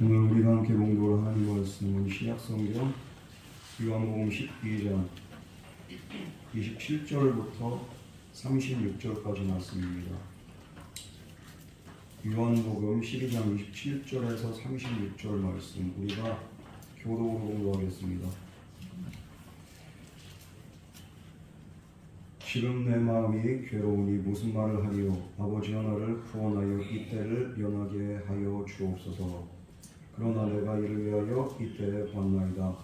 오늘 우리가 함께 봉독을 하나님 말씀은 신약성경 요한복음 12장 27절부터 36절까지 말씀입니다. 요한복음 12장 27절에서 36절 말씀 우리가 교독으로 공부하겠습니다. 지금 내 마음이 괴로우니 무슨 말을 하리요. 아버지여 나를 구원하여 이때를 면하게 하여 주옵소서. 그러나 내가 이를 위하여 이때에 왔나이다.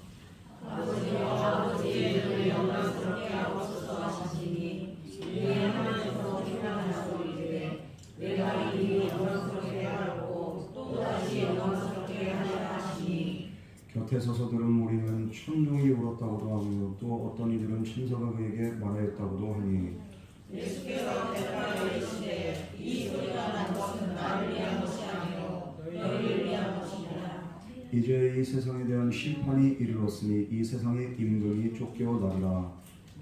아버지의 이름을 영광스럽게 하옵소서 하시니 이에 하나님께서 주관하시고 이르되 내가 이를 영광스럽게 하였고 또다시 영광스럽게 하리라 하시니 곁에 서서 들은 무리는 천둥이 울었다고도 하며 또 어떤 이들은 천사가 그에게 말하였다고도 하니 예수께서 대답하여 이르시되 이 소리가 난 것은 나를 위한 것이 아니요 너희를 위한 것이니라. 이제 이 세상에 대한 심판이 이르렀으니 이 세상의 임금이 쫓겨나리라.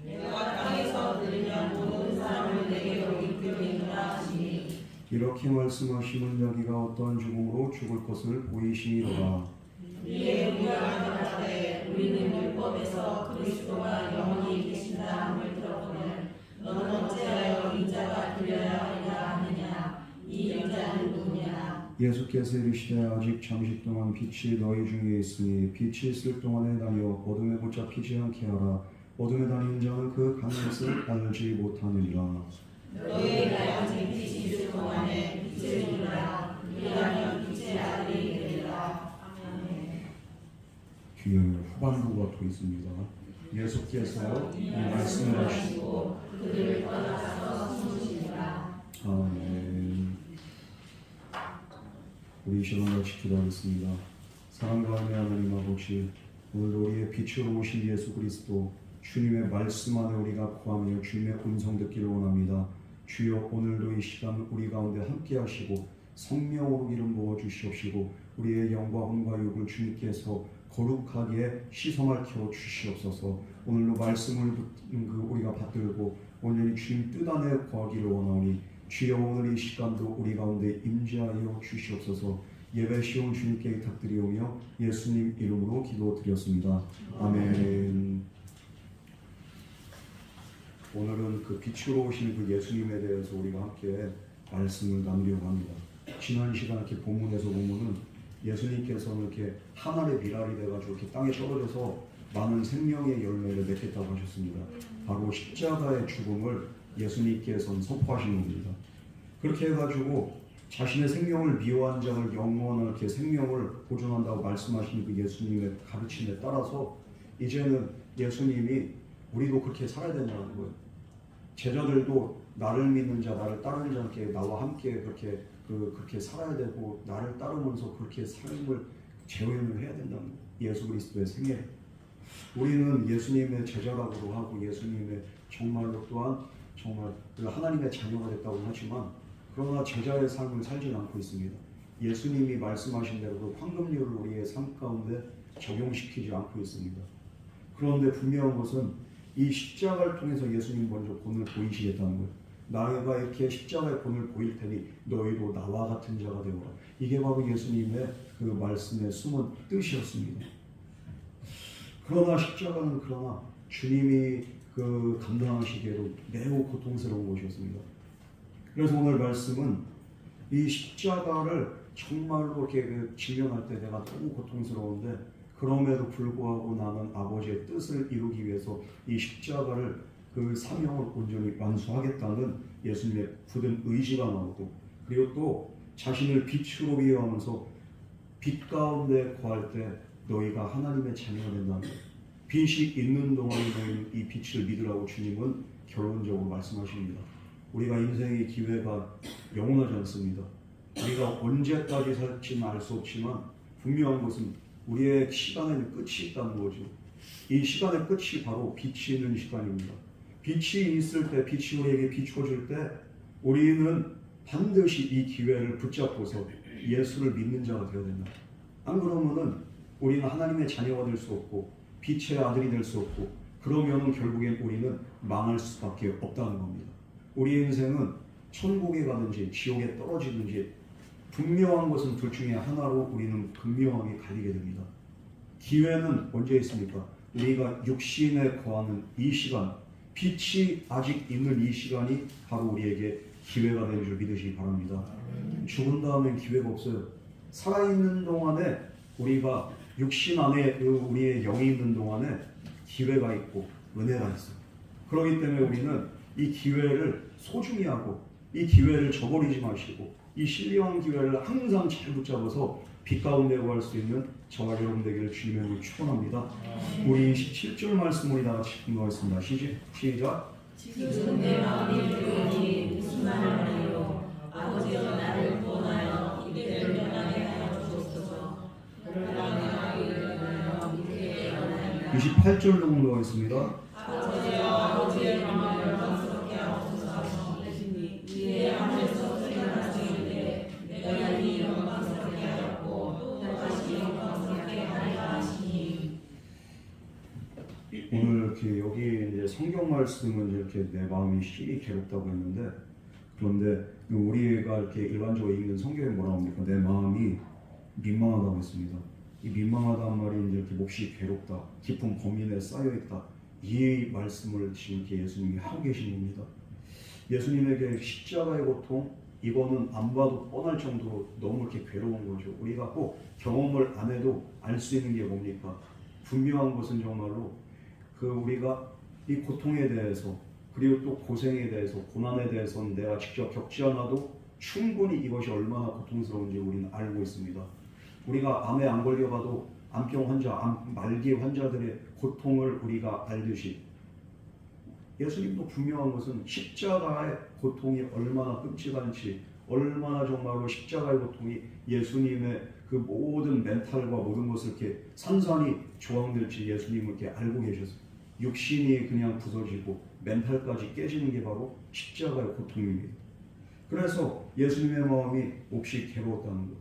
내가 땅에서 들으면 모든 사람을 내게로 이끌리라 하시니 이렇게 말씀하시는 자기가 어떠한 죽음으로 죽을 것을 보이시니로라. 이에 우리가 대답하되 우리는 율법에서 그리스도가 영원히 계신다 함을 들었거늘 너는 어찌하여 인자가 들려야 하리라 하느냐. 이 인자는 누구냐. 예수께서 이르시되 아직 잠시 동안 빛이 너희 중에 있으니 빛이 있을 동안에 다녀 어둠에 붙잡히지 않게 하라. 어둠에 다니는 자는 그 강것을 알지 못하느니라. 너희에게 아직 빛이 있을 동안에 빛을 이루라. 이라면 빛의 아들이 되리라. 아멘. 뒤에 후반부가 또 있습니다. 예수께서 이 말씀을 하시고 그들을 떠나서 숨으시니라. 아멘. 우리 이 시간 같이 기도하겠습니다. 사랑과 은혜 하나님 아버지, 오늘도 우리의 빛으로 오신 예수 그리스도 주님의 말씀 안에 우리가 거하며 주님의 음성 듣기를 원합니다. 주여 오늘도 이 시간 우리 가운데 함께 하시고 성령으로 기름 부어 주시옵시고 우리의 영과 혼과 육을 주님께서 거룩하게 시성하여 주시옵소서. 오늘도 말씀을 우리가 받들고 온전히 주님 뜻 안에 거하기를 원하오니 주여 오늘 이 시간도 우리 가운데 임재하여 주시옵소서. 예배 시온 주님께 부탁드리오며 예수님 이름으로 기도드렸습니다. 아멘. 오늘은 그 빛으로 오신 그 예수님에 대해서 우리가 함께 말씀을 나누려고 합니다. 지난 시간 이렇게 본문에서 보면은 예수님께서는 이렇게 하늘의 미랄이 돼가지고 이렇게 땅에 떨어져서 많은 생명의 열매를 맺겠다고 하셨습니다. 바로 십자가의 죽음을 예수님께서는 선포하신 겁니다. 그렇게 해가지고 자신의 생명을 미워한 자를 영원한 이렇게 생명을 보존한다고 말씀하신 그 예수님의 가르침에 따라서 이제는 예수님이 우리도 그렇게 살아야 된다는 거예요. 제자들도 나를 믿는 자, 나를 따르는 자께 나와 함께 그렇게 살아야 되고 나를 따르면서 그렇게 삶을 재현을 해야 된다는 거예요. 예수 그리스도의 생애. 우리는 예수님의 제자라고도 하고 예수님의 정말로 또한 정말 하나님의 자녀가 됐다고 하지만 그러나 제자의 삶을 살지 않고 있습니다. 예수님이 말씀하신 대로 그 황금률을 우리의 삶 가운데 적용시키지 않고 있습니다. 그런데 분명한 것은 이 십자가를 통해서 예수님 먼저 본을 보이시겠다는 거예요. 나가 이렇게 십자가의 본을 보일 테니 너희도 나와 같은 자가 되어라. 이게 바로 예수님의 그 말씀의 숨은 뜻이었습니다. 그러나 십자가는 주님이 그 감당하시기에도 매우 고통스러운 것이었습니다. 그래서 오늘 말씀은 이 십자가를 정말로 이렇게 직면할 때 내가 너무 고통스러운데 그럼에도 불구하고 나는 아버지의 뜻을 이루기 위해서 이 십자가를 그 사명을 온전히 완수하겠다는 예수님의 굳은 의지가 나오고 그리고 또 자신을 빛으로 비유하면서 빛 가운데 거할 때 너희가 하나님의 자녀가 된다는 거예요. 빛이 있는 동안에 너희는 이 빛을 믿으라고 주님은 결론적으로 말씀하십니다. 우리가 인생의 기회가 영원하지 않습니다. 우리가 언제까지 살지는 알 수 없지만 분명한 것은 우리의 시간에는 끝이 있다는 거죠. 이 시간의 끝이 바로 빛이 있는 시간입니다. 빛이 있을 때, 빛이 우리에게 비춰줄 때 우리는 반드시 이 기회를 붙잡고서 예수를 믿는 자가 되어야 된다. 안 그러면은 우리는 하나님의 자녀가 될 수 없고 빛의 아들이 될 수 없고 그러면은 결국엔 우리는 망할 수밖에 없다는 겁니다. 우리의 인생은 천국에 가든지 지옥에 떨어지든지 분명한 것은 둘 중에 하나로 우리는 분명하게 갈리게 됩니다. 기회는 언제 있습니까? 우리가 육신에 거하는 이 시간, 빛이 아직 있는 이 시간이 바로 우리에게 기회가 되는 줄 믿으시기 바랍니다. 죽은 다음엔 기회가 없어요. 살아있는 동안에 우리가 육신 안에 우리의 영이 있는 동안에 기회가 있고 은혜가 있어요. 그렇기 때문에 우리는 이 기회를 소중히 하고 이 기회를 저버리지 마시고 이 신령한 기회를 항상 잘 붙잡아서 빛 가운데 거할 수 있는 저와 여러분 되기를 주님의 축원합니다. 우리 17절 말씀 우리 다 같이 공부하겠습니다. 시작. 지금 내 마음이 두려우니 무슨 말을 하리요. 아버지여 나를 구원하여 이때를 변하게 하여 주옵소서. 그러나 내가 이를 변하여 믿게 하나이다. 28절로 공부하겠습니다. 아버지의 마음을 영광스럽게 하옵소서. 이에 하늘에서 태어난 주인데 내가 이미 영광스럽게 하였고 또 다시 영광스럽게 하리라 하시니. 오늘 이렇게 여기 이제 성경 말씀은 이렇게 내 마음이 실이 괴롭다고 했는데, 그런데 우리가 이렇게 일반적으로 읽는 성경에 뭐라고 합니까? 내 마음이 민망하다고 했습니다. 이 민망하다는 말이 이제 이렇게 몹시 괴롭다, 깊은 고민에 쌓여 있다. 이 말씀을 지금 이렇게 예수님이 하고 계신 겁니다. 예수님에게 십자가의 고통, 이거는 안 봐도 뻔할 정도로 너무 이렇게 괴로운 거죠. 우리가 꼭 경험을 안 해도 알 수 있는 게 뭡니까? 분명한 것은 정말로 우리가 이 고통에 대해서, 그리고 또 고생에 대해서, 고난에 대해서는 내가 직접 겪지 않아도 충분히 이것이 얼마나 고통스러운지 우리는 알고 있습니다. 우리가 암에 안 걸려봐도 암병 환자, 암 말기 환자들의 고통을 우리가 알듯이 예수님도 분명한 것은 십자가의 고통이 얼마나 끔찍한지, 얼마나 정말로 십자가의 고통이 예수님의 그 모든 멘탈과 모든 것을 이렇게 산산이 조항될지 예수님은 이렇게 알고 계셨어요. 육신이 그냥 부서지고 멘탈까지 깨지는 게 바로 십자가의 고통입니다. 그래서 예수님의 마음이 몹시 괴로웠다는 것.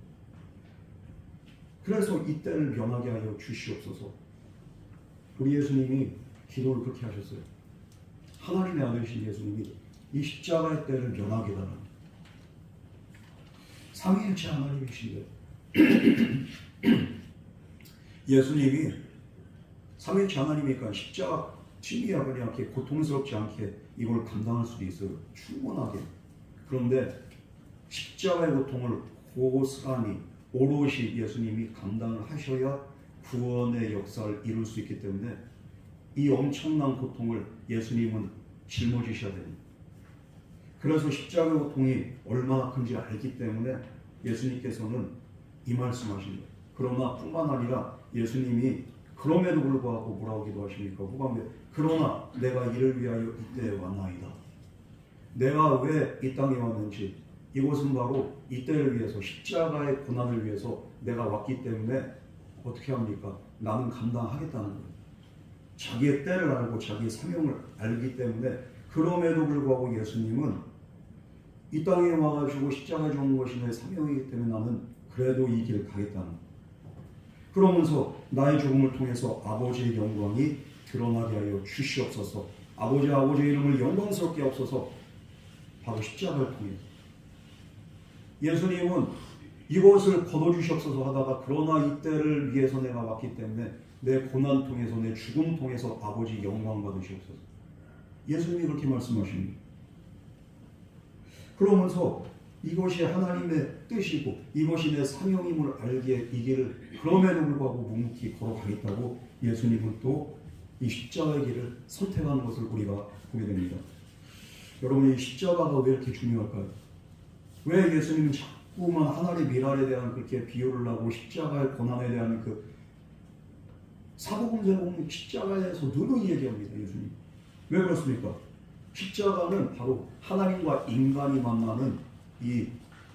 그래서 이때를 변하게 하여 주시옵소서. 우리 예수님이 기도를 그렇게 하셨어요. 하나님의 아들이신 예수님이 이 십자가의 때를 변하게 달라. 삼위일체 하나님이신데 예수님이 삼위일체 하나님이니까 십자가 tim이야 그냥 이렇게 고통스럽지 않게 이걸 감당할 수도 있어요. 충분하게. 그런데 십자가의 고통을 고스란히 오롯이 예수님이 감당을 하셔야 구원의 역사를 이룰 수 있기 때문에 이 엄청난 고통을 예수님은 짊어지셔야 됩니다. 그래서 십자가의 고통이 얼마나 큰지 알기 때문에 예수님께서는 이 말씀하십니다. 그러나 뿐만 아니라 예수님이 그럼에도 불구하고 뭐라고 기도하십니까? 후반부에 그러나 내가 이를 위하여 이때에 왔나이다. 내가 왜 이 땅에 왔는지, 이곳은 바로 이때를 위해서, 십자가의 고난을 위해서 내가 왔기 때문에 어떻게 합니까? 나는 감당하겠다는 거예요. 자기의 때를 알고 자기의 사명을 알기 때문에 그럼에도 불구하고 예수님은 이 땅에 와가지고 십자가에 죽는 것이 내 사명이기 때문에 나는 그래도 이 길 가겠다는 거예요. 그러면서 나의 죽음을 통해서 아버지의 영광이 드러나게 하여 주시옵소서. 아버지의 이름을 영광스럽게 하옵소서. 바로 십자가를 통해서 예수님은 이것을 거둬주시옵소서 하다가 그러나 이때를 위해서 내가 왔기 때문에 내 고난 통해서, 내 죽음 통해서 아버지 영광 받으시옵소서. 예수님이 그렇게 말씀하십니다. 그러면서 이것이 하나님의 뜻이고 이것이 내 사명임을 알기에 이 길을 그럼에도 불구하고 묵묵히 걸어가겠다고 예수님은 또 이 십자가의 길을 선택하는 것을 우리가 보게 됩니다. 여러분, 이 십자가가 왜 이렇게 중요할까요? 왜 예수님은 자꾸만 하나님의 미랄에 대한 그렇게 비유를 하고 십자가의 고난에 대한 그 사복음서에 보면 십자가에서 누누이 얘기합니다. 예수님. 왜 그렇습니까? 십자가는 바로 하나님과 인간이 만나는 이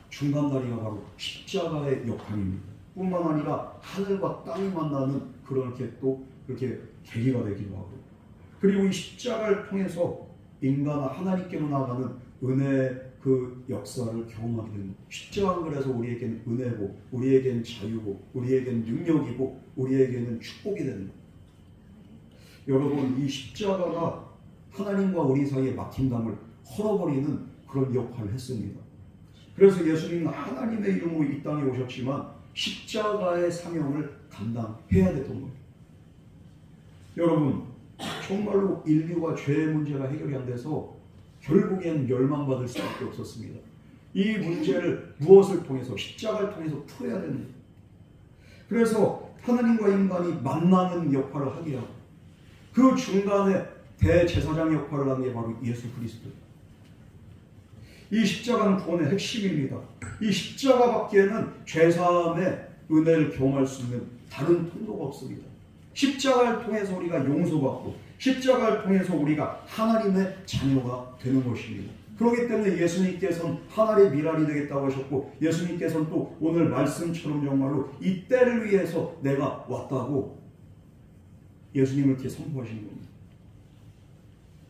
중간다리가 바로 십자가의 역할입니다. 뿐만 아니라 하늘과 땅이 만나는 그렇게 또 그렇게 계기가 되기도 하고, 그리고 이 십자가를 통해서 인간과 하나님께로 나아가는 은혜의 그 역사를 경험하게 됩니다. 십자가는 그래서 우리에게는 은혜고, 우리에게는 자유고, 우리에게는 능력이고, 우리에게는 축복이 됩니다. 여러분, 이 십자가가 하나님과 우리 사이의 막힌 담을 헐어버리는 그런 역할을 했습니다. 그래서 예수님은 하나님의 이름으로 이 땅에 오셨지만 십자가의 사명을 감당해야 됐던 거예요. 여러분, 정말로 인류가 죄의 문제가 해결이 안 돼서 결국엔 멸망받을 수밖에 없었습니다. 이 문제를 무엇을 통해서? 십자가를 통해서 풀어야 되는 거예요. 그래서 하나님과 인간이 만나는 역할을 하게 하고 그 중간에 대제사장 역할을 하는 게 바로 예수 그리스도예요. 이 십자가는 구원의 핵심입니다. 이 십자가밖에는 죄사함의 은혜를 경험할 수 있는 다른 통로가 없습니다. 십자가를 통해서 우리가 용서받고 십자가를 통해서 우리가 하나님의 자녀가 되는 것입니다. 그렇기 때문에 예수님께서는 하나님의 미랄이 되겠다고 하셨고 예수님께서는 또 오늘 말씀처럼 정말로 이 때를 위해서 내가 왔다고 예수님을 이렇게 선포하시는 겁니다.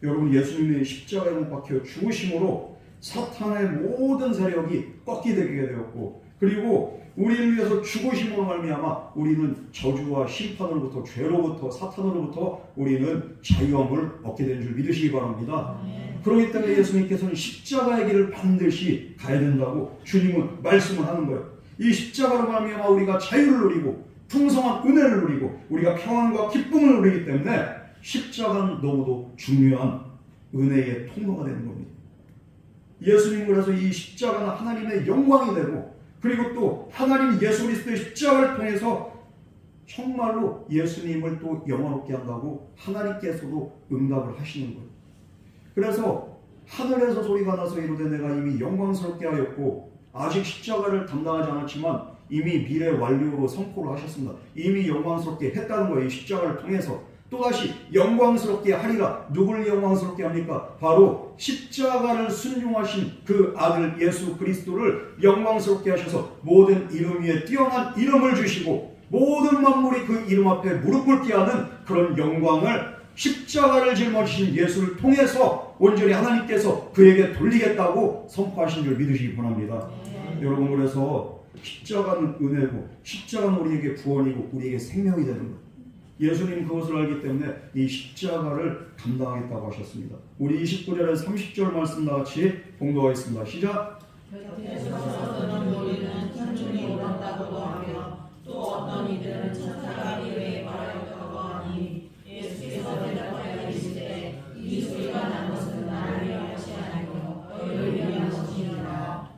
여러분, 예수님의 십자가에 못 박혀 죽으심으로 사탄의 모든 세력이 꺾이게 되었고 그리고 우리를 위해서 죽으심으로 말미암아 우리는 저주와 심판으로부터 죄로부터 사탄으로부터 우리는 자유함을 얻게 된 줄 믿으시기 바랍니다. 그렇기 때문에 예수님께서는 십자가의 길을 반드시 가야 된다고 주님은 말씀을 하는 거예요. 이 십자가로 말미암아 우리가 자유를 누리고 풍성한 은혜를 누리고 우리가 평안과 기쁨을 누리기 때문에 십자가는 너무도 중요한 은혜의 통로가 되는 겁니다. 예수님 그래서 이 십자가는 하나님의 영광이 되고 그리고 또 하나님 예수 그리스도의 십자가를 통해서 정말로 예수님을 또 영화롭게 한다고 하나님께서도 응답을 하시는 거예요. 그래서 하늘에서 소리가 나서 이르되 내가 이미 영광스럽게 하였고 아직 십자가를 담당하지 않았지만 이미 미래 완료로 선포를 하셨습니다. 이미 영광스럽게 했다는 거예요. 이 십자가를 통해서 또다시 영광스럽게 하리라. 누구를 영광스럽게 합니까? 바로 십자가를 순종하신 그 아들 예수 그리스도를 영광스럽게 하셔서 모든 이름 위에 뛰어난 이름을 주시고 모든 만물이 그 이름 앞에 무릎 꿇게 하는 그런 영광을 십자가를 짊어지신 예수를 통해서 온전히 하나님께서 그에게 돌리겠다고 선포하신 줄 믿으시기 바랍니다. 여러분, 그래서 십자가는 은혜고 십자가는 우리에게 구원이고 우리에게 생명이 되는 거예요. 예수님 그것을 알기 때문에 이 십자가를 감당하겠다고 하셨습니다. 우리 29절에 30절 말씀 나같이 봉독하겠습니다. 시작! 곁에서 어떤 우리는 천천히 오른다고도 하며 또 어떤 이들은 천사가 이르게 말하였다고 하니 예수께서 대답하여 이르시되 이 소리가 난 것은 나를 위한 것이 아니고 너희를 위한 것이니라.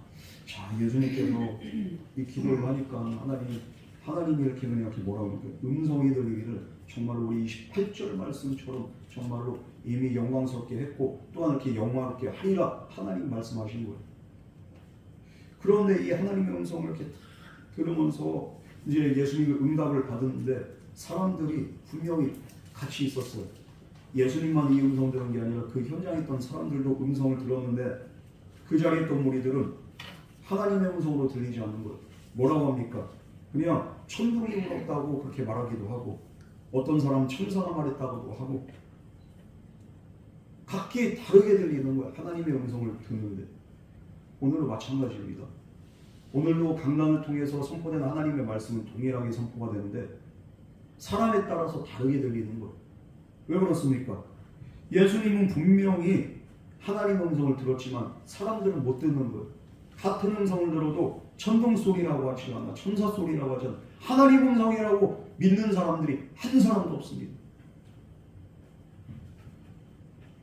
자, 예수님께서 이 기도를 하니까 하나님이 이렇게 그냥 이렇게 뭐라고 합니까? 음성이 들리기를 정말로 우리 28절 말씀처럼 정말로 이미 영광스럽게 했고 또한 이렇게 영광스럽게 하리라 하나님 말씀하신 거예요. 그런데 이 하나님의 음성을 이렇게 들으면서 이제 예수님의 응답을 받았는데 사람들이 분명히 같이 있었어요. 예수님만 이 음성 들은 게 아니라 그 현장에 있던 사람들도 음성을 들었는데 그 자리에 있던 무리들은 하나님의 음성으로 들리지 않는 거예요. 뭐라고 합니까? 그냥 천둥이 불었다고 그렇게 말하기도 하고 어떤 사람은 천사가 말했다고도 하고 각기 다르게 들리는 거예요. 하나님의 음성을 듣는데 오늘도 마찬가지입니다. 오늘도 강단을 통해서 선포된 하나님의 말씀은 동일하게 선포가 되는데 사람에 따라서 다르게 들리는 거예요. 왜 그렇습니까? 예수님은 분명히 하나님의 음성을 들었지만 사람들은 못 듣는 거예요. 같은 음성을 들어도 천둥 소리라고 하지 않아, 천사 소리라고 하지 않아, 하나님 음성이라고 믿는 사람들이 한 사람도 없습니다.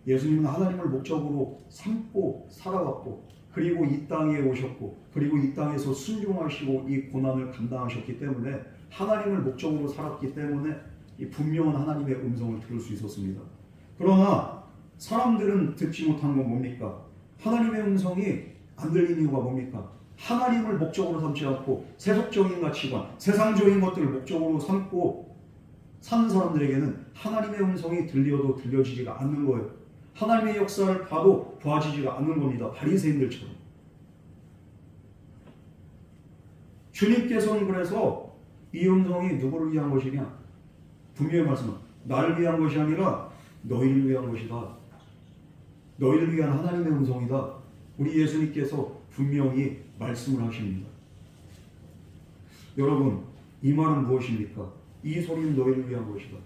예수님은 하나님을 목적으로 삼고 살아왔고 그리고 이 땅에 오셨고 그리고 이 땅에서 순종하시고 이 고난을 감당하셨기 때문에 하나님을 목적으로 살았기 때문에 이 분명한 하나님의 음성을 들을 수 있었습니다. 그러나 사람들은 듣지 못한 건 뭡니까? 하나님의 음성이 안 들리는 이유가 뭡니까? 하나님을 목적으로 삼지 않고 세속적인 가치관, 세상적인 것들을 목적으로 삼고 사는 사람들에게는 하나님의 음성이 들려도 들려지지가 않는 거예요. 하나님의 역사를 봐도 보아지지가 않는 겁니다. 바리새인들처럼. 주님께서는 그래서 이 음성이 누구를 위한 것이냐? 분명히 말씀합니다. 나를 위한 것이 아니라 너희를 위한 것이다. 너희를 위한 하나님의 음성이다. 우리 예수님께서 분명히 말씀을 하십니다. 여러분, 이 말은 무엇입니까? 이 소리는 너희를 위한 것이다.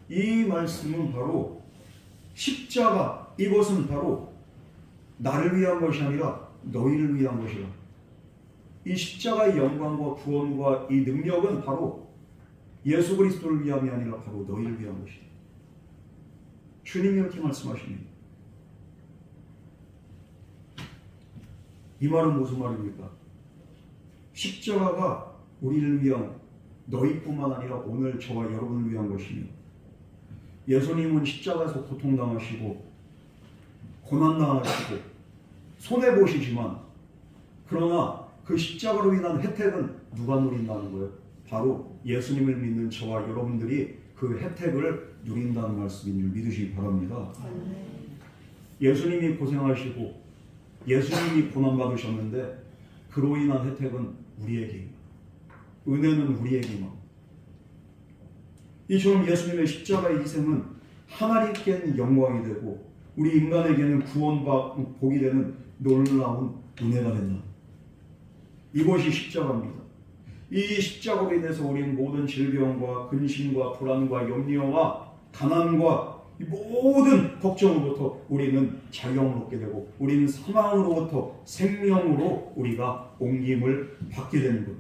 이 말씀은 바로 십자가, 이것은 바로 나를 위한 것이 아니라 너희를 위한 것이다. 이 십자가의 영광과 구원과 이 능력은 바로 예수 그리스도를 위함이 아니라 바로 너희를 위한 것이다. 주님이 이렇게 말씀하십니다. 이 말은 무슨 말입니까? 십자가가 우리를 위한, 너희뿐만 아니라 오늘 저와 여러분을 위한 것이며, 예수님은 십자가에서 고통당하시고 고난당하시고 손해보시지만, 그러나 그 십자가로 인한 혜택은 누가 누린다는 거예요? 바로 예수님을 믿는 저와 여러분들이 그 혜택을 누린다는 말씀인 줄 믿으시기 바랍니다. 예수님이 고생하시고 예수님이 고난받으셨는데 그로 인한 혜택은 우리에게, 은혜는 우리에게만. 이처럼 예수님의 십자가의 희생은 하나님께는 영광이 되고 우리 인간에게는 복이 되는 놀라운 은혜가 된다. 이것이 십자가입니다. 이 십자가로 인해서 우리는 모든 질병과 근심과 불안과 염려와 가난과 이 모든 걱정으로부터 우리는 자유함을 얻게 되고, 우리는 사망으로부터 생명으로 우리가 옮김을 받게 되는 것.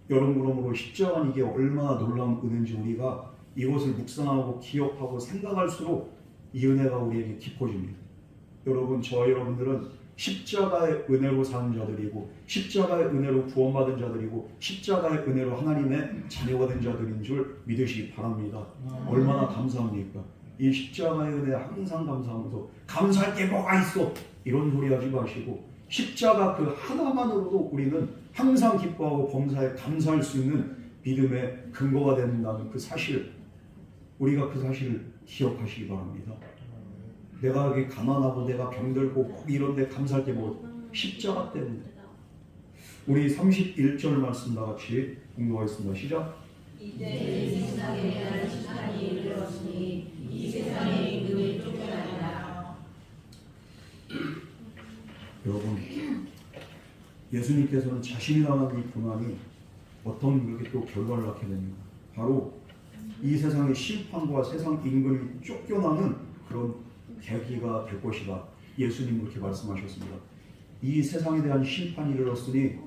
여러분, 그러므로 십자가는 이게 얼마나 놀라운 은혜인지 우리가 이것을 묵상하고 기억하고 생각할수록 이 은혜가 우리에게 깊어집니다. 여러분, 저와 여러분들은 십자가의 은혜로 사는 자들이고, 십자가의 은혜로 구원받은 자들이고, 십자가의 은혜로 하나님의 자녀가 된 자들인 줄 믿으시기 바랍니다. 얼마나 감사합니까? 이 십자가의 은혜에 항상 감사하면서 감사할 게 뭐가 있어, 이런 소리 하지 마시고, 십자가 그 하나만으로도 우리는 항상 기뻐하고 범사에 감사할 수 있는 믿음의 근거가 된다는 그 사실, 우리가 그 사실을 기억하시기 바랍니다. 내가 여기 가난하고 내가 병들고 꼭 이런데 감사할 게 뭐, 십자가 때문에. 우리 31절 말씀 다 같이 공부하겠습니다. 시작. 이제 세상에 대한 심판이 이르렀으니 이 세상의 임금이 쫓겨나리라. 여러분, 예수님께서는 자신이 당한 이 고난이 어떤 그렇게 또 결과를 낳게 됩니까? 바로 이 세상의 심판과 세상 임금이 쫓겨나는 그런 계기가 될 것이다. 예수님은 그렇게 말씀하셨습니다. 이 세상에 대한 심판이 이르렀으니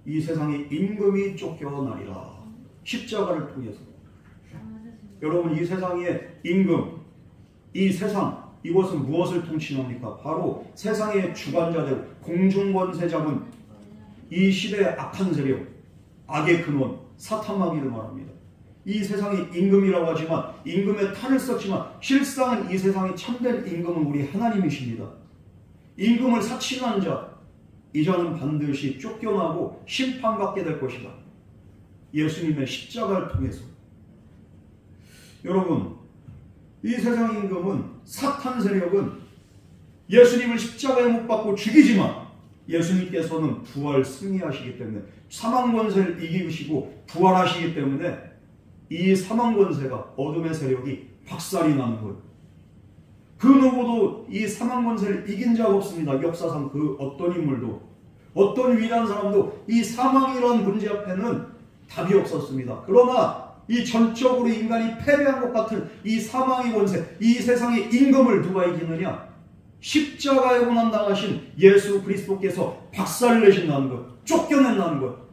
이 세상의 임금이 쫓겨나리라. 십자가를 통해서. 여러분, 이 세상의 임금, 이 세상, 이것은 무엇을 통칭합니까? 바로 세상의 주관자들, 공중권세 잡은 이 시대의 악한 세력, 악의 근원, 사탄마귀를 말합니다. 이 세상의 임금이라고 하지만, 임금의 탈을 썼지만 실상은 이 세상의 참된 임금은 우리 하나님이십니다. 임금을 사칭한 자, 이 자는 반드시 쫓겨나고 심판받게 될 것이다. 예수님의 십자가를 통해서. 여러분, 이 세상의 임금은, 사탄 세력은 예수님을 십자가에 못 박고 죽이지만 예수님께서는 부활 승리하시기 때문에, 사망 권세를 이기시고 부활하시기 때문에 이 사망 권세가, 어둠의 세력이 박살이 나는 거예요. 그 누구도 이 사망 권세를 이긴 자가 없습니다. 역사상 그 어떤 인물도, 어떤 위대한 사람도 이 사망이라는 문제 앞에는 답이 없었습니다. 그러나 이 전적으로 인간이 패배한 것 같은 이 사망의 권세, 이 세상의 임금을 누가 이기느냐? 십자가에 고난당하신 예수 그리스도께서 박살을 내신다는 것, 쫓겨낸다는 것.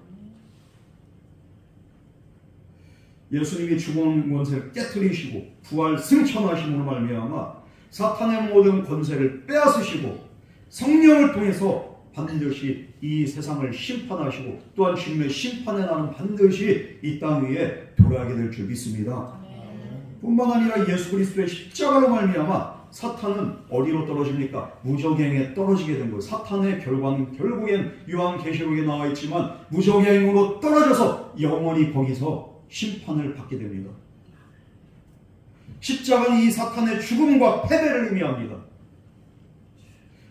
예수님이 죽은 권세를 깨뜨리시고 부활 승천하심으로 말미암아 사탄의 모든 권세를 빼앗으시고 성령을 통해서 반드시 이 세상을 심판하시고, 또한 주님의 심판의 날은 반드시 이 땅 위에 돌아가게 될 줄 믿습니다. 뿐만 아니라 예수 그리스도의 십자가로 말미암아 사탄은 어디로 떨어집니까? 무저갱에 떨어지게 된 거예요. 사탄의 결과는 결국엔 요한계시록에 나와 있지만 무저갱으로 떨어져서 영원히 거기서 심판을 받게 됩니다. 십자가는 이 사탄의 죽음과 패배를 의미합니다.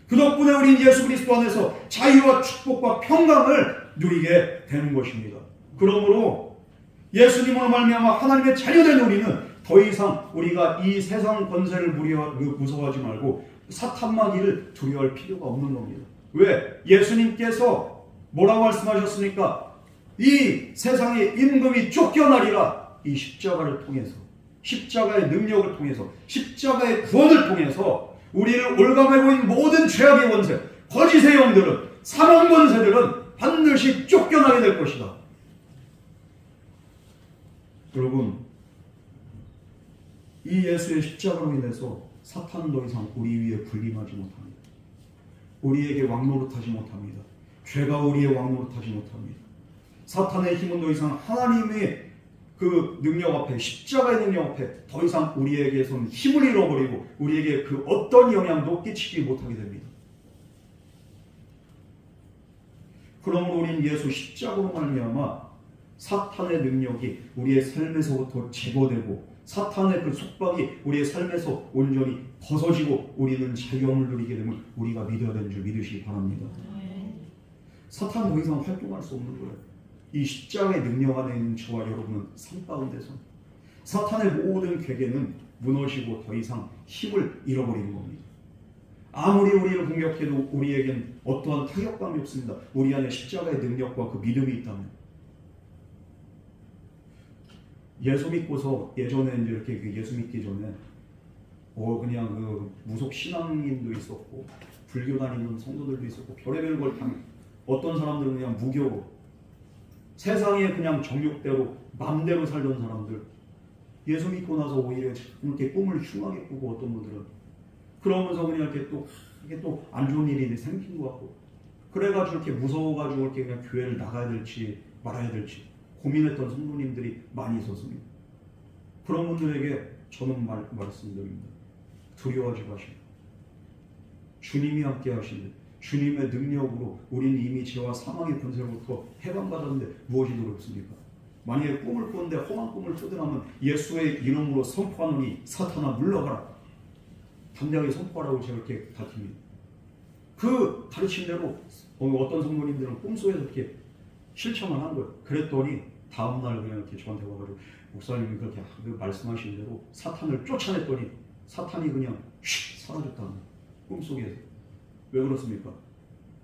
그 덕분에 우리는 예수 그리스도 안에서 자유와 축복과 평강을 누리게 되는 것입니다. 그러므로 예수님으로 말미암아 하나님의 자녀된 우리는 더 이상 우리가 이 세상 권세를 무서워하지 말고 사탄마귀를 두려워할 필요가 없는 겁니다. 왜? 예수님께서 뭐라고 말씀하셨습니까? 이 세상의 임금이 쫓겨나리라. 이 십자가를 통해서, 십자가의 능력을 통해서, 십자가의 구원을 통해서 우리를 올가매고 있는 모든 죄악의 권세, 거짓의 영들은, 사망 권세들은 반드시 쫓겨나게 될 것이다. 여러분, 이 예수의 십자가로 인해서 사탄은 더 이상 우리 위에 군림하지 못합니다. 우리에게 왕노릇하지 못합니다. 죄가 우리의 왕노릇하지 못합니다. 사탄의 힘은 더 이상 하나님의 그 능력 앞에, 십자가의 능력 앞에 더 이상 우리에게서는 힘을 잃어버리고 우리에게 그 어떤 영향도 끼치지 못하게 됩니다. 그러므로 우리는 예수 십자가로 말미암아 사탄의 능력이 우리의 삶에서부터 제거되고 사탄의 그 속박이 우리의 삶에서 온전히 벗어지고 우리는 자유함을 누리게 됨을 우리가 믿어야 되는 줄 믿으시기 바랍니다. 사탄은 더 이상 활동할 수 없는 거예요. 이 십자가의 능력 안에 있는 저와 여러분은 삶 가운데서 사탄의 모든 괴계는 무너지고 더 이상 힘을 잃어버리는 겁니다. 아무리 우리를 공격해도 우리에겐 어떠한 타격감이 없습니다. 우리 안에 십자가의 능력과 그 믿음이 있다면. 예수 믿고서 예전에 이렇게 예수 믿기 전에 그냥 그 무속 신앙인도 있었고 불교 다니는 성도들도 있었고 별의별 걸 어떤 사람들은 그냥 무교로 세상에 그냥 정욕대로 마음대로 살던 사람들, 예수 믿고 나서 오히려 이렇게 꿈을 흉하게 꾸고 어떤 분들은 그러면서 그냥 이렇게 또 안 좋은 일이 생긴 것 같고 그래가지고 이렇게 무서워가지고 이렇게 그냥 교회를 나가야 될지 말아야 될지 고민했던 성도님들이 많이 있었습니다. 그런 분들에게 저는 말씀드립니다. 두려워하지 마시고 주님이 함께 하시는 주님의 능력으로 우리는 이미 죄와 사망의 권세로부터 해방받았는데 무엇이 두렵습니까? 만약에 꿈을 꾸는데 험한 꿈을 꾸더라면 예수의 이름으로 선포하노니 사탄아 물러가라. 담대하게 선포하라고 제가 이렇게 가르칩니다. 그 가르침대로 어떤 성도님들은 꿈속에서 이렇게 실천을 한 거예요. 그랬더니 다음날 그냥 이렇게 저한테 와가지고 목사님이 그렇게 말씀하신 대로 사탄을 쫓아냈더니 사탄이 그냥 휙 사라졌다는 거예요. 꿈속에서. 왜 그렇습니까?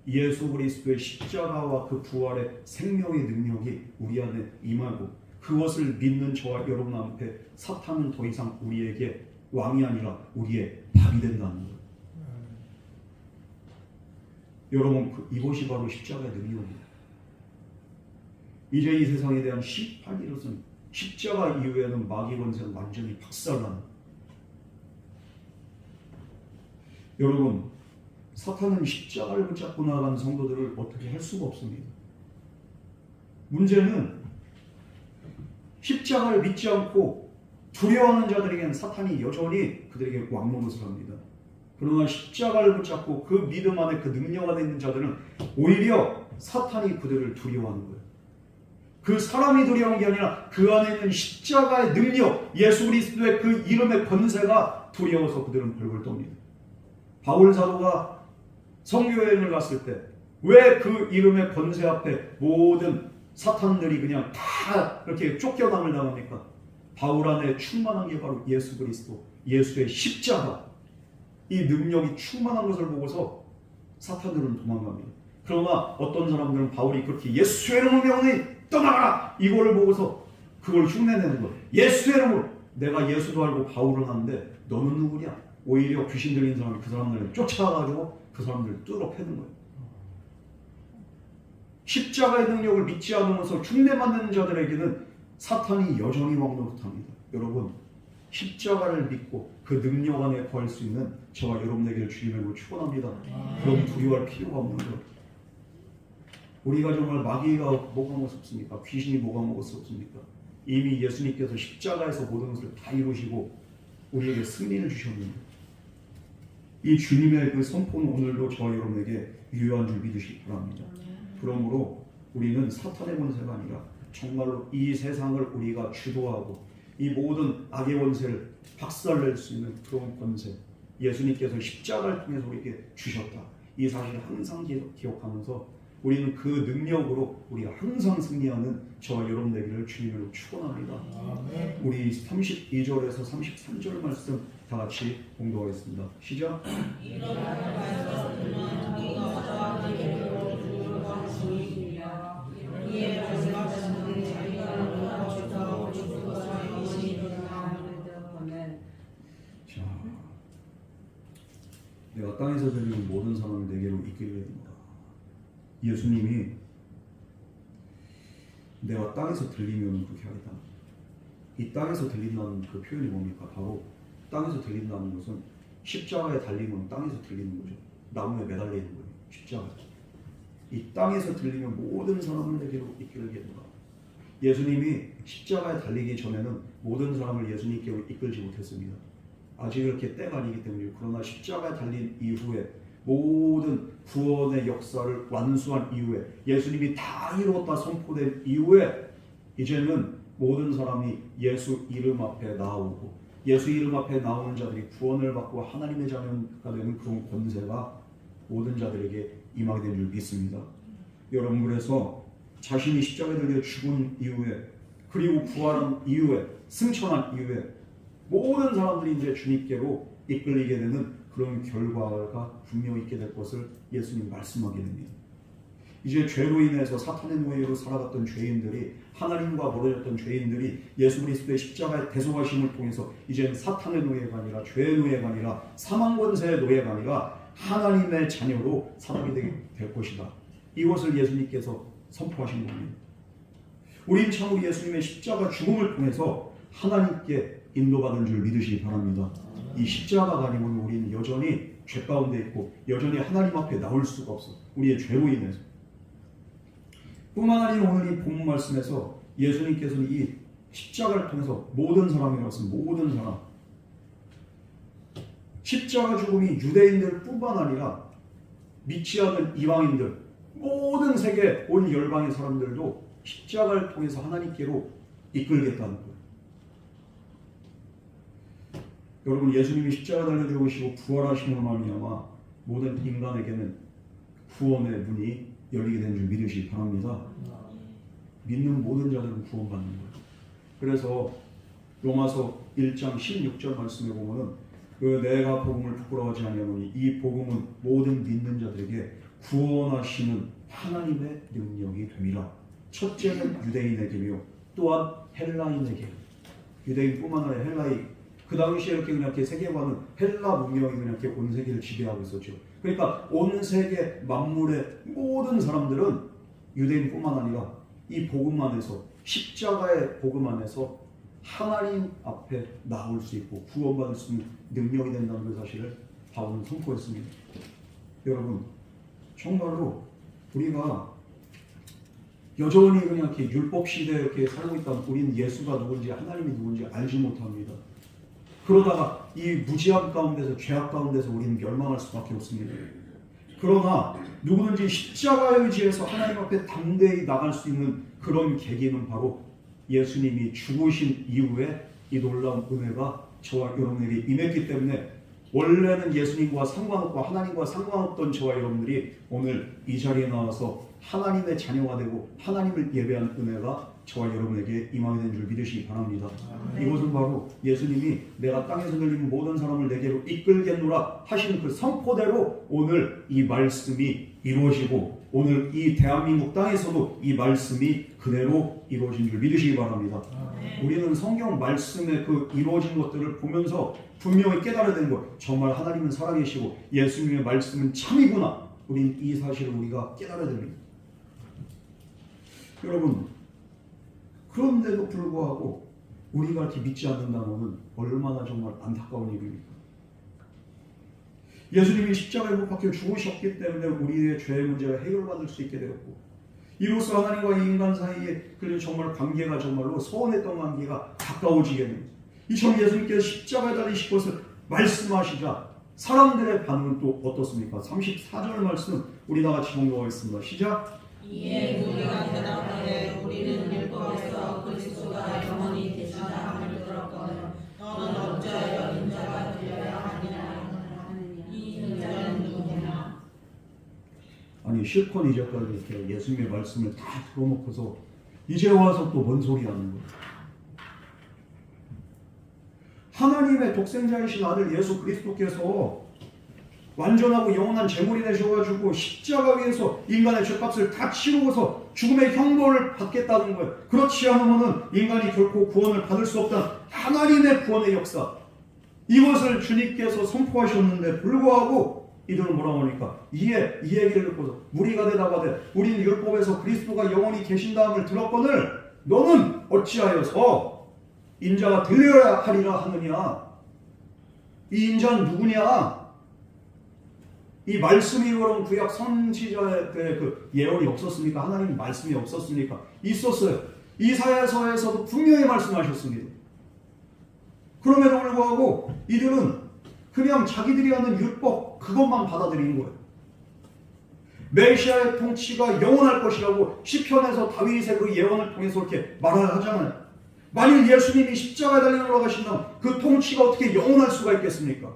예수 그리스도의 십자가와 그 부활의 생명의 능력이 우리 안에 임하고 그것을 믿는 저와 여러분 앞에 사탄은 더 이상 우리에게 왕이 아니라 우리의 밥이 된다는 거예요. 여러분 이것이 바로 십자가의 능력입니다. 이제 이 세상에 대한 심판이 이렇습니다. 십자가 이후에는 마귀 권세는 완전히 박살나는. 여러분 사탄은 십자가를 붙잡고 나아가는 성도들을 어떻게 할 수가 없습니다. 문제는 십자가를 믿지 않고 두려워하는 자들에게는 사탄이 여전히 그들에게 왕노릇을 합니다. 그러나 십자가를 붙잡고 그 믿음 안에 그 능력 안에 있는 자들은 오히려 사탄이 그들을 두려워하는 거예요. 그 사람이 두려운 게 아니라 그 안에 있는 십자가의 능력, 예수 그리스도의 그 이름의 권세가 두려워서 그들은 벌벌 떱니다. 바울 사도가 선교여행을 갔을 때 왜 그 이름의 권세 앞에 모든 사탄들이 그냥 다 이렇게 쫓겨남을 당합니까? 바울 안에 충만한 게 바로 예수 그리스도, 예수의 십자가, 이 능력이 충만한 것을 보고서 사탄들은 도망갑니다. 그러나 어떤 사람들은 바울이 그렇게 예수의 이름을 명하니 떠나가라! 이걸 보고서 그걸 흉내내는 거예요. 예수의 이름으로. 내가 예수도 알고 바울을 하는데 너는 누구냐? 오히려 귀신 들린 사람이 그 사람들을 쫓아가가지고 그 사람들을 뚫어 패는 거예요. 십자가의 능력을 믿지 않으면서 흉내맞는 자들에게는 사탄이 여전히 왕노릇합니다. 여러분 십자가를 믿고 그 능력 안에 거할 수 있는 저와 여러분에게 주님을 축원합니다. 그럼 두려워할 필요가 없는 거예요. 우리가 정말 마귀가 뭐가 무섭습니까? 귀신이 뭐가 무섭습니까? 이미 예수님께서 십자가에서 모든 것을 다 이루시고 우리에게 승리를 주셨는데 이 주님의 그 선포는 오늘도 저와 여러분에게 유효한 줄 믿으시기 바랍니다. 그러므로 우리는 사탄의 권세가 아니라 정말로 이 세상을 우리가 주도하고 이 모든 악의 권세를 박살낼 수 있는 그런 권세, 예수님께서 십자가를 통해서 우리에게 주셨다. 이 사실을 항상 기억하면서 우리는 그 능력으로 우리가 항상 승리하는 저와 여러분 되기를 주님으로 축원합니다. 우리 32절에서 33절 말씀 다 같이 공독하겠습니다. 시작. 내가 땅에서 들리는 모든 사람을 내게로 이끌게 된다. 예수님이 내가 땅에서 들리면 그렇게 하겠다. 이 땅에서 들린다는 그 표현이 뭡니까? 바로 땅에서 들린다는 것은 십자가에 달리면 땅에서 들리는 거죠. 나무에 매달리는 거예요. 십자가. 이 땅에서 들리면 모든 사람을 내게로 이끌게 된다. 예수님이 십자가에 달리기 전에는 모든 사람을 예수님께로 이끌지 못했습니다. 아직 그렇게 때가 아니기 때문이에요. 그러나 십자가에 달린 이후에 모든 구원의 역사를 완수한 이후에 예수님이 다 이루었다 선포된 이후에 이제는 모든 사람이 예수 이름 앞에 나오고 예수 이름 앞에 나오는 자들이 구원을 받고 하나님의 자녀가 되는 그런 권세가 모든 자들에게 임하게 된 줄 믿습니다. 여러분, 그래서 자신이 십자가에 달려 죽은 이후에 그리고 부활한 이후에 승천한 이후에 모든 사람들이 이제 주님께로 이끌리게 되는 그런 결과가 분명히 있게 될 것을 예수님 말씀하게 됩니다. 이제 죄로 인해서 사탄의 노예로 살아갔던 죄인들이 하나님과 멀어졌던 죄인들이 예수 그리스도의 십자가의 대속하심을 통해서 이제는 사탄의 노예가 아니라 죄의 노예가 아니라 사망 권세의 노예가 아니라 하나님의 자녀로 사람이 되게 될 것이다. 이것을 예수님께서 선포하신 겁니다. 우린 참으로 예수님의 십자가 죽음을 통해서 하나님께 인도받은 줄 믿으시기 바랍니다. 이 십자가가 아니면 우리는 여전히 죄 가운데 있고 여전히 하나님 앞에 나올 수가 없어. 우리의 죄로 인해서. 뿐만 아니라 오늘 이 본문 말씀에서 예수님께서는 이 십자가를 통해서 모든 사람이라서 모든 사람, 십자가 죽음이 유대인들 뿐만 아니라 믿지 않는 이방인들, 모든 세계 온 열방의 사람들도 십자가를 통해서 하나님께로 이끌겠다는 거예요. 여러분, 예수님이 십자가 달려 죽으시고 부활하심으로 말미암아 모든 인간에게는 구원의 문이 열리게 된 줄 믿으시기 바랍니다. 믿는 모든 자들은 구원받는 거예요. 그래서 로마서 1장 16절 말씀에 보면은 내가 복음을 부끄러워하지 아니하노니 이 복음은 모든 믿는 자들에게 구원하시는 하나님의 능력이 됨이라. 첫째는 유대인에게며 또한 헬라인에게. 유대인뿐만 아니라 헬라인. 그 당시에 이렇게 그냥 세계관은 헬라 문명이 그냥 이렇게 온 세계를 지배하고 있었죠. 그러니까 온 세계 만물의 모든 사람들은 유대인뿐만 아니라 이 복음 안에서 십자가의 복음 안에서 하나님 앞에 나올 수 있고 구원받을 수 있는 능력이 된다는 그 사실을 바울은 선포했습니다. 여러분, 정말로 우리가 여전히 그냥 이렇게 율법 시대에 이렇게 살고 있다면 우리는 예수가 누군지 하나님이 누군지 알지 못합니다. 그러다가 이 무지함 가운데서 죄악 가운데서 우리는 멸망할 수밖에 없습니다. 그러나 누구든지 십자가에 의지해서 하나님 앞에 담대히 나갈 수 있는 그런 계기는 바로 예수님이 죽으신 이후에 이 놀라운 은혜가 저와 여러분에게 임했기 때문에 원래는 예수님과 상관없고 하나님과 상관없던 저와 여러분들이 오늘 이 자리에 나와서 하나님의 자녀가 되고 하나님을 예배하는 은혜가 저와 여러분에게 임하게 된 줄 믿으시기 바랍니다. 이것은 바로 예수님이 내가 땅에서 들리는 모든 사람을 내게로 이끌겠노라 하시는 그 선포대로 오늘 이 말씀이 이루어지고 오늘 이 대한민국 땅에서도 이 말씀이 그대로 이루어진 줄 믿으시기 바랍니다. 우리는 성경 말씀의 그 이루어진 것들을 보면서 분명히 깨달아야 되는 것, 정말 하나님은 살아계시고 예수님의 말씀은 참이구나. 우린 이 사실을 우리가 깨달아야 됩니다. 여러분, 그런데도 불구하고 우리가 이렇게 믿지 않는다는 것은 얼마나 정말 안타까운 일입니까? 예수님이 십자가에 못 박혀 죽으셨기 때문에 우리의 죄의 문제가 해결받을 수 있게 되었고, 이로써 하나님과 이 인간 사이에 정말 관계가 정말로 소원했던 관계가 가까워지게 됩니다. 이처럼 예수님께서 십자가에 달리실 것을 말씀하시자 사람들의 반응은 또 어떻습니까? 34절 말씀 우리 다 같이 봉독하겠습니다. 시작. 이에 우리가 대답하되 우리는 율법에서 그리스도가 영원히 계신다함을 들었거늘 너는 어찌하여 인자가 되려야 하느냐. 이 인자는 누구냐? 아니 실컷 이제까지 이렇게 예수님의 말씀을 다 들어놓고서 이제 와서 또 뭔 소리 하는 거예요? 하나님의 독생자이신 아들 예수 그리스도께서 완전하고 영원한 제물이 되셔가지고 십자가 위에서 인간의 죄값을 다 치르고서 죽음의 형벌을 받겠다는 거예요. 그렇지 않으면 인간이 결코 구원을 받을 수 없다는 하나님의 구원의 역사, 이것을 주님께서 선포하셨는데 불구하고 이들은 뭐라고 하니까 이 얘기를 듣고서 무리가 대답하되 우리는 율법에서 그리스도가 영원히 계신다함을 들었거늘 너는 어찌하여서 인자가 들려야 하리라 하느냐? 이 인자는 누구냐? 이 말씀이 그럼 구약 선지자의 그 예언이 없었습니까? 하나님 말씀이 없었습니까? 있었어요. 이사야서에서도 분명히 말씀하셨습니다. 그럼에도 불구하고 이들은 그냥 자기들이 하는 율법 그것만 받아들이는 거예요. 메시아의 통치가 영원할 것이라고 시편에서 다윗의 그 예언을 통해서 이렇게 말을 하잖아요. 만일 예수님이 십자가에 달려 돌아가신다면 그 통치가 어떻게 영원할 수가 있겠습니까?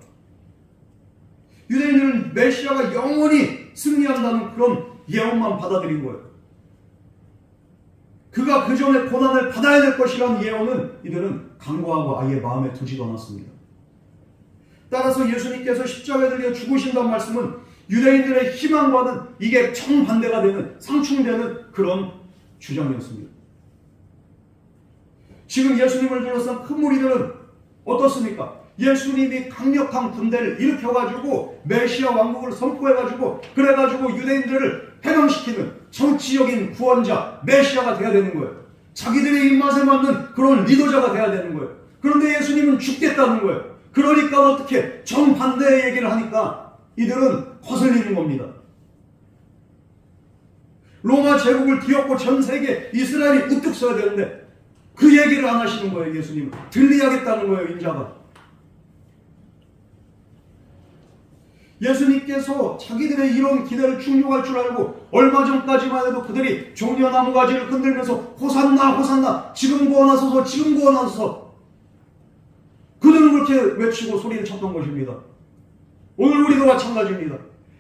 유대인들은 메시아가 영원히 승리한다는 그런 예언만 받아들인 거예요. 그가 그 전에 고난을 받아야 될 것이라는 예언은 이들은 간과하고 아예 마음에 두지도 않았습니다. 따라서 예수님께서 십자가에 달려 죽으신다는 말씀은 유대인들의 희망과는 이게 정반대가 되는, 상충되는 그런 주장이었습니다. 지금 예수님을 둘러싼 큰 무리들은 어떻습니까? 예수님이 강력한 군대를 일으켜가지고 메시아 왕국을 선포해가지고 그래가지고 유대인들을 해방시키는 정치적인 구원자 메시아가 돼야 되는 거예요. 자기들의 입맛에 맞는 그런 리더자가 돼야 되는 거예요. 그런데 예수님은 죽겠다는 거예요. 그러니까 어떻게 정반대의 얘기를 하니까 이들은 거슬리는 겁니다. 로마 제국을 뒤엎고 전 세계 이스라엘이 우뚝 서야 되는데 그 얘기를 안 하시는 거예요. 예수님은 들리하겠다는 거예요. 인자가. 예수님께서 자기들의 이런 기대를 충족할 줄 알고 얼마 전까지만 해도 그들이 종려 나무가지를 흔들면서 호산나 호산나 지금 구원하소서 지금 구원하소서 그들은 그렇게 외치고 소리를 쳤던 것입니다. 오늘 우리도 마찬가지입니다.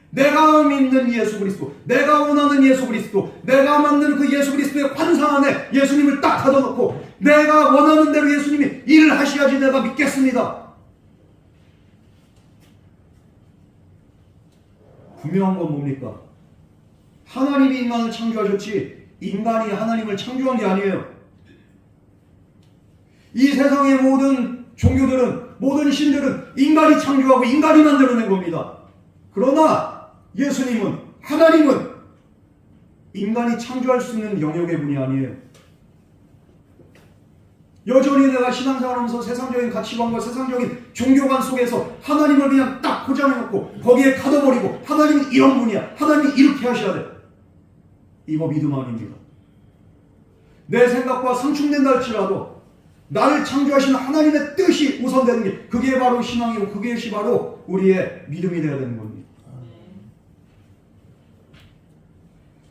내가 믿는 예수 그리스도, 내가 원하는 예수 그리스도, 내가 맞는 그 예수 그리스도의 환상 안에 예수님을 딱 가둬놓고 내가 원하는 대로 예수님이 일을 하셔야지 내가 믿겠습니다. 분명한 건 뭡니까? 하나님이 인간을 창조하셨지 인간이 하나님을 창조한 게 아니에요. 이 세상의 모든 종교들은, 모든 신들은 인간이 창조하고 인간이 만들어낸 겁니다. 그러나 예수님은, 하나님은 인간이 창조할 수 있는 영역의 분이 아니에요. 여전히 내가 신앙생활하면서 세상적인 가치관과 세상적인 종교관 속에서 하나님을 그냥 딱 포장해놓고 거기에 가둬버리고 하나님은 이런 분이야, 하나님이 이렇게 하셔야 돼. 이거 믿음 아닙니다. 내 생각과 상충된다 할지라도 나를 창조하신 하나님의 뜻이 우선되는 게 그게 바로 신앙이고 그것이 바로 우리의 믿음이 되어야 되는 겁니다.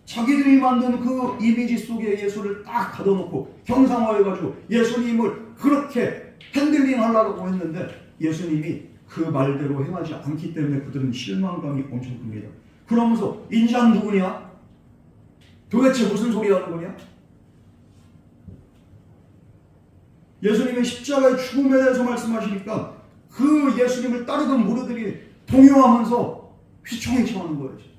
자기들이 만든 그 이미지 속에 예수를 딱 가둬놓고 형상화해가지고 예수님을 그렇게 핸들링 하려고 했는데 예수님이 그 말대로 행하지 않기 때문에 그들은 실망감이 엄청 큽니다. 그러면서 인자는 누구냐? 도대체 무슨 소리 하는 거냐? 예수님의 십자가의 죽음에 대해서 말씀하시니까 그 예수님을 따르던 무리들이 동요하면서 휘청휘청하는 거예요.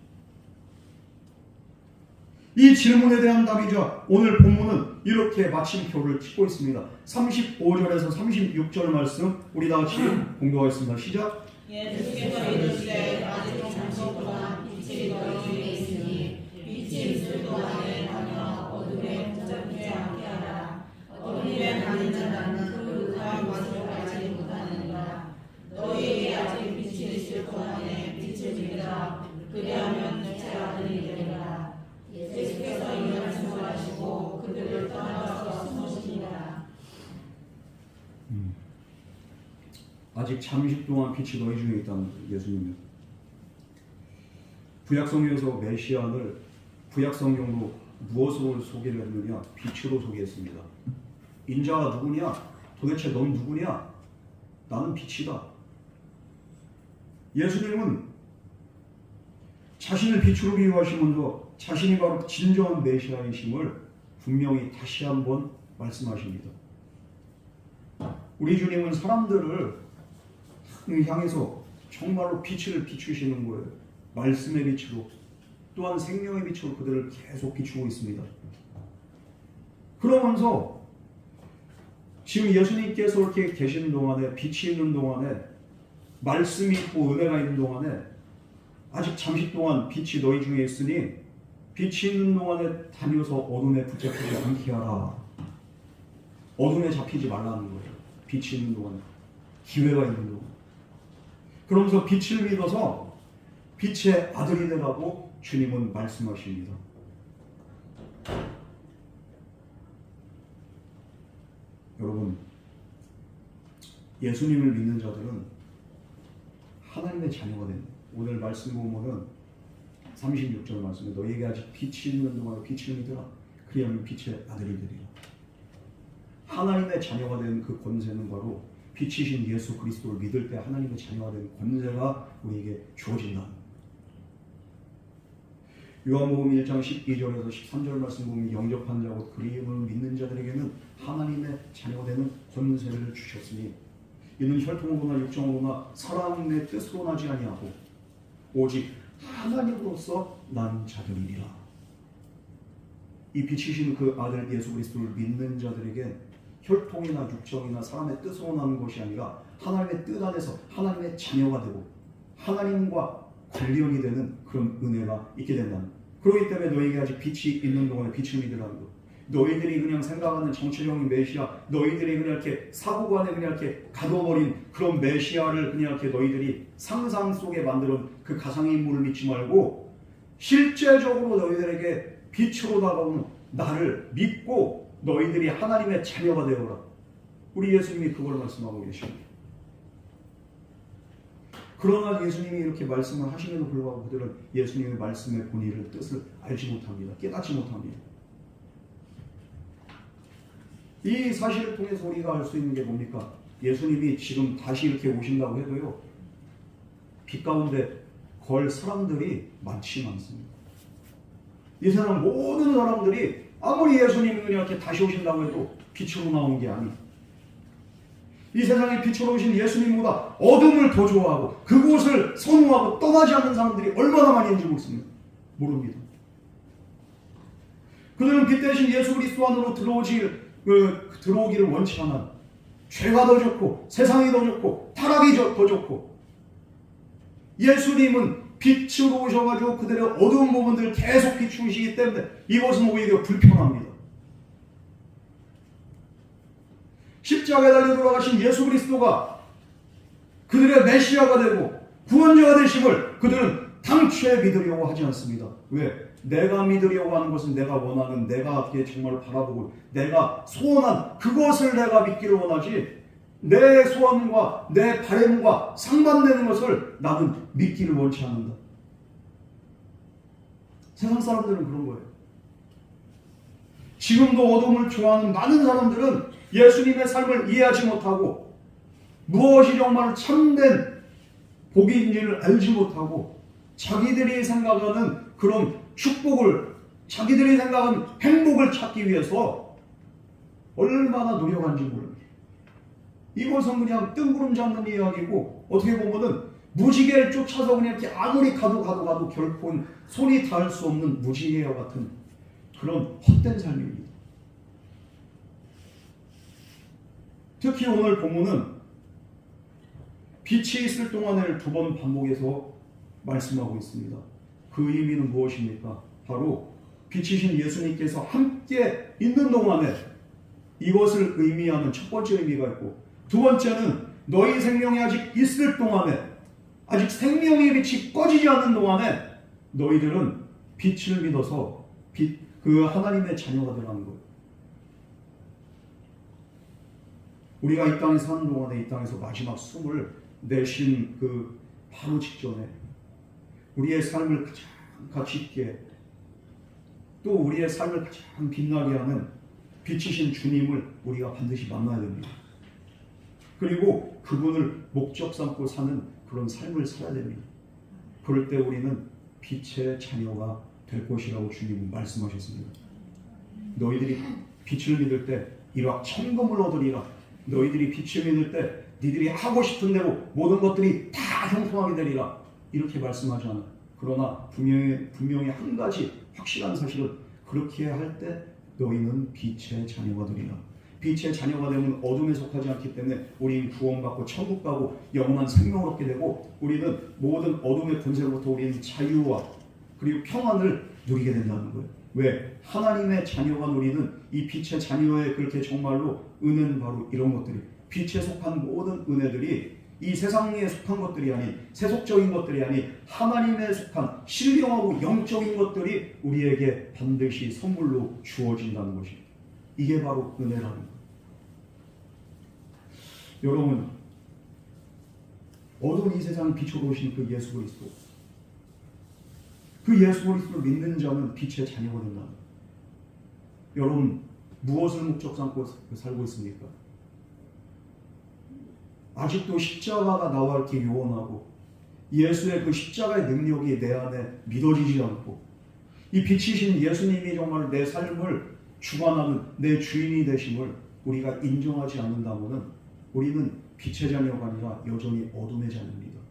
이 질문에 대한 답이죠. 오늘 본문은 이렇게 마침표를 찍고 있습니다. 35절에서 36절 말씀 우리 다 같이 공독하겠습니다. 시작. 예수께서 이르시되 아직 잠시 동안 빛이 너희 중에 있으니 빛이 있을 동안에 너희가 어둠에 붙잡히지 않게 하라. 어둠에 가는 자는 그 의한 것을 알지 못하느니라. 너희에게 아직 빛이 있을 동안에 빛을 비라. 그리하면 빛의 아들이 되리라. 예수께서 이 말씀을 하시고 그들을 떠나서 숨으시니라. 아직 잠시 동안 빛이 너희 중에 있다는 예수님은 구약성경에서 메시아를 구약성경으로 무엇으로 소개를 했느냐? 빛으로 소개했습니다. 인자가 누구냐? 도대체 넌 누구냐? 나는 빛이다. 예수님은 자신을 빛으로 비유하시면서 자신이 바로 진정한 메시아이심을 분명히 다시 한번 말씀하십니다. 우리 주님은 사람들을 향해서 정말로 빛을 비추시는 거예요. 말씀의 빛으로 또한 생명의 빛으로 그들을 계속 비추고 있습니다. 그러면서 지금 예수님께서 이렇게 계시는 동안에 빛이 있는 동안에 말씀이 있고 은혜가 있는 동안에 아직 잠시 동안 빛이 너희 중에 있으니 빛이 있는 동안에 다녀서 어둠에 붙잡히지 않게 하라. 어둠에 잡히지 말라는 거예요. 빛이 있는 동안, 기회가 있는 동안. 그러면서 빛을 믿어서 빛의 아들이 되라고 주님은 말씀하십니다. 여러분, 예수님을 믿는 자들은 하나님의 자녀가 됩니다. 오늘 말씀 보면은 36절 말씀에 너희에게 아직 빛이 있는 동안 빛을 믿으라. 그리하면 빛의 아들이 되리라. 하나님의 자녀가 된 그 권세는 바로 빛이신 예수 그리스도를 믿을 때 하나님의 자녀가 된 권세가 우리에게 주어진다. 요한복음 1장 12절에서 13절 말씀 보면 영접한 자고 그 이름을 믿는 자들에게는 하나님의 자녀가 되는 권세를 주셨으니 이는 혈통으로나 육정으로나 사람의 뜻으로 나지 아니하고 오직 하나님으로서 난 자들이니라. 이 빛이신 그 아들 예수 그리스도를 믿는 자들에게 혈통이나 육정이나 사람의 뜻으로 나는 것이 아니라 하나님의 뜻 안에서 하나님의 자녀가 되고 하나님과 관련이 되는 그런 은혜가 있게 된다는 것. 그렇기 때문에 너희에게 아직 빛이 있는 동안에 빛을 믿으라는 것. 너희들이 그냥 생각하는 정치적인 메시아, 너희들이 그냥 이렇게 사고관에 그냥 이렇게 가둬버린 그런 메시아를 그냥 이렇게 너희들이 상상 속에 만드는 그 가상의 인물을 믿지 말고 실제적으로 너희들에게 빛으로 다가오는 나를 믿고 너희들이 하나님의 자녀가 되어라. 우리 예수님이 그걸 말씀하고 계십니다. 그러나 예수님이 이렇게 말씀을 하시면도 불구하고 그들은 예수님의 말씀의 본의를 뜻을 알지 못합니다. 깨닫지 못합니다. 이 사실을 통해서 우리가 알 수 있는 게 뭡니까? 예수님이 지금 다시 이렇게 오신다고 해도요, 빛 가운데 걸 사람들이 많지 않습니다. 이 세상 모든 사람들이 아무리 예수님이 이렇게 다시 오신다고 해도 빛으로 나오는 게 아니에요. 이 세상에 빛으로 오신 예수님보다 어둠을 더 좋아하고 그곳을 선호하고 떠나지 않는 사람들이 얼마나 많이 있는지 모릅니다. 그들은 빛 대신 예수 그리스도 안으로 들어오기를 원치 않아. 죄가 더 좋고 세상이 더 좋고 타락이 더 좋고, 예수님은 빛으로 오셔가지고 그들의 어두운 부분들을 계속 비추시기 때문에 이것은 오히려 불편합니다. 십자가에 달려 돌아가신 예수 그리스도가 그들의 메시아가 되고 구원자가 되심을 그들은 당최 믿으려고 하지 않습니다. 왜? 내가 믿으려고 하는 것은 내가 원하는, 내가 정말 바라보고 내가 소원한 그것을 내가 믿기를 원하지, 내 소원과 내 바램과 상반되는 것을 나는 믿기를 원치 않는다. 세상 사람들은 그런 거예요. 지금도 어둠을 좋아하는 많은 사람들은 예수님의 삶을 이해하지 못하고 무엇이 정말 참된 복인지를 알지 못하고 자기들이 생각하는 그런 축복을, 자기들이 생각하는 행복을 찾기 위해서 얼마나 노력한지 모릅니다. 이것은 그냥 뜬구름 잡는 이야기고, 어떻게 보면은 무지개를 쫓아서 그냥 이렇게 아무리 가도 결코 손이 닿을 수 없는 무지개와 같은 그런 헛된 삶입니다. 특히 오늘 본문은 빛이 있을 동안을 2번 반복해서 말씀하고 있습니다. 그 의미는 무엇입니까? 바로 빛이신 예수님께서 함께 있는 동안에 이것을 의미하는 첫 번째 의미가 있고, 두 번째는 너희 생명이 아직 있을 동안에, 아직 생명의 빛이 꺼지지 않는 동안에 너희들은 빛을 믿어서 그 하나님의 자녀가 되라는 거예요. 우리가 이 땅에 사는 동안에 이 땅에서 마지막 숨을 내쉰 그 바로 직전에 우리의 삶을 가장 가치 있게, 또 우리의 삶을 가장 빛나게 하는 빛이신 주님을 우리가 반드시 만나야 됩니다. 그리고 그분을 목적 삼고 사는 그런 삶을 살아야 됩니다. 그럴 때 우리는 빛의 자녀가 될 것이라고 주님은 말씀하셨습니다. 너희들이 빛을 믿을 때 일확천금을 얻으리라. 너희들이 빛을 믿을 때 니들이 하고 싶은 대로 모든 것들이 다 형통하게 되리라. 이렇게 말씀하지 않아요. 그러나 분명히 한 가지 확실한 사실은, 그렇게 할 때 너희는 빛의 자녀가 되리라. 빛의 자녀가 되면 어둠에 속하지 않기 때문에 우리는 구원받고 천국 가고 영원한 생명을 얻게 되고, 우리는 모든 어둠의 권세로부터 우리는 자유와 그리고 평안을 누리게 된다는 거예요. 왜? 하나님의 자녀가 누리는 이 빛의 자녀의 그렇게 정말로 은혜는 바로 이런 것들이, 빛에 속한 모든 은혜들이 이 세상에 속한 것들이 아닌, 세속적인 것들이 아닌 하나님에 속한 신령하고 영적인 것들이 우리에게 반드시 선물로 주어진다는 것입니다. 이게 바로 은혜라는 거예요. 여러분, 어두운 이 세상 빛으로 오신 그 예수 그리스도, 그 예수 그리스도를 믿는 자는 빛의 자녀가 된다. 여러분, 무엇을 목적 삼고 살고 있습니까? 아직도 십자가가 나와 이렇게 요원하고 예수의 그 십자가의 능력이 내 안에 믿어지지 않고 이 빛이신 예수님이 정말 내 삶을 주관하는 내 주인이 되심을 우리가 인정하지 않는다면 우리는 빛의 자녀가 아니라 여전히 어둠의 자녀입니다.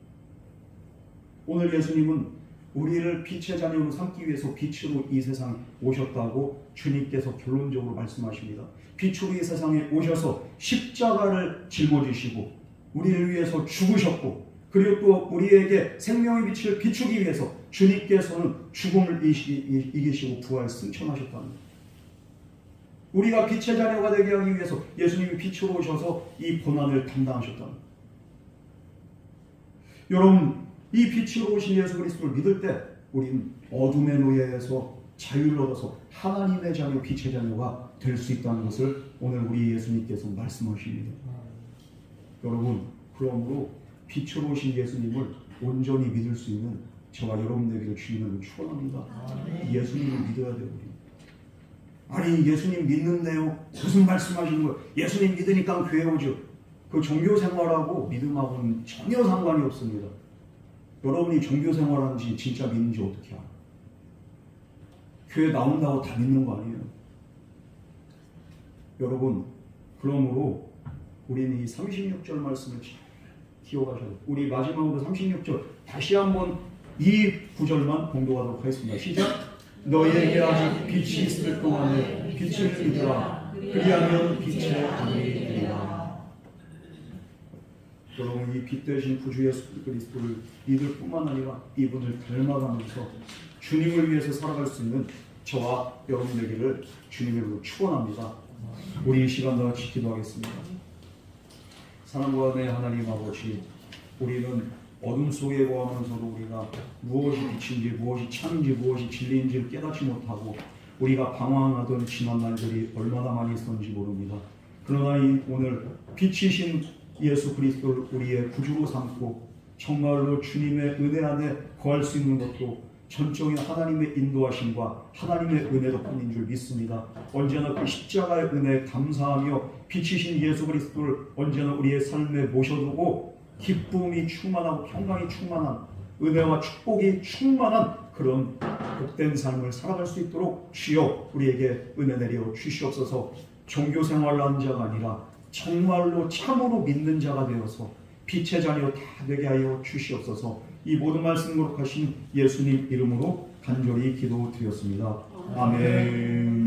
오늘 예수님은 우리를 빛의 자녀로 삼기 위해서 빛으로 이 세상에 오셨다고 주님께서 결론적으로 말씀하십니다. 빛으로 이 세상에 오셔서 십자가를 짊어지시고 우리를 위해서 죽으셨고, 그리고 또 우리에게 생명의 빛을 비추기 위해서 주님께서는 죽음을 이기시고 부활 승천하셨다는 겁니다. 우리가 빛의 자녀가 되게 하기 위해서 예수님이 빛으로 오셔서 이 고난을 담당하셨다는 겁니다. 여러분, 이 빛으로 오신 예수 그리스도를 믿을 때 우리는 어둠의 노예에서 자유를 얻어서 하나님의 자녀, 빛의 자녀가 될 수 있다는 것을 오늘 우리 예수님께서 말씀하십니다. 여러분, 그러므로 빛으로 오신 예수님을 온전히 믿을 수 있는 저와 여러분들에게 주님을 축원합니다. 예수님을 믿어야 돼요. 우리. 아니, 예수님 믿는데요, 무슨 말씀하시는 거예요? 예수님 믿으니까 교회 오죠. 그 종교 생활하고 믿음하고는 전혀 상관이 없습니다. 여러분이 종교 생활하는지 진짜 믿는지 어떻게 알아요? 교회 나온다고 다 믿는 거 아니에요. 여러분, 그러므로 우리는 이 36절 말씀을 잘 기억하셔야 돼요. 우리 마지막으로 36절 다시 한번 이 구절만 공독하도록 하겠습니다. 시작! 너희에게 아직 빛이 있을 동안에 빛을 믿으라. 그리하면 빛의 아들이 되리라. 여러분, 이 빛 대신 구주 예수 그리스도를 믿을 뿐만 아니라 이분을 닮아가면서 주님을 위해서 살아갈 수 있는 저와 여러분들에게를 주님으로 축원합니다. 우리 이 시간 다 같이 기도하겠습니다. 사랑과 내 하나님 아버지, 우리는 어둠 속에 거하면서도 우리가 무엇이 빛인지, 무엇이 참인지, 무엇이 진리인지를 깨닫지 못하고 우리가 방황하던 지난 날들이 얼마나 많이 있었는지 모릅니다. 그러나 오늘 빛이신 예수 그리스도를 우리의 구주로 삼고 정말로 주님의 은혜 안에 거할 수 있는 것도 전적인 하나님의 인도하심과 하나님의 은혜 덕분인 줄 믿습니다. 언제나 그 십자가의 은혜에 감사하며 빛이신 예수 그리스도를 언제나 우리의 삶에 모셔두고 기쁨이 충만하고 평강이 충만한 은혜와 축복이 충만한 그런 복된 삶을 살아갈 수 있도록 주여 우리에게 은혜 내려 주시옵소서. 종교 생활을 하는 자가 아니라 정말로 참으로 믿는 자가 되어서 빛의 자녀 다 되게 하여 주시옵소서. 이 모든 말씀 거룩하신 예수님 이름으로 간절히 기도드렸습니다. 아멘.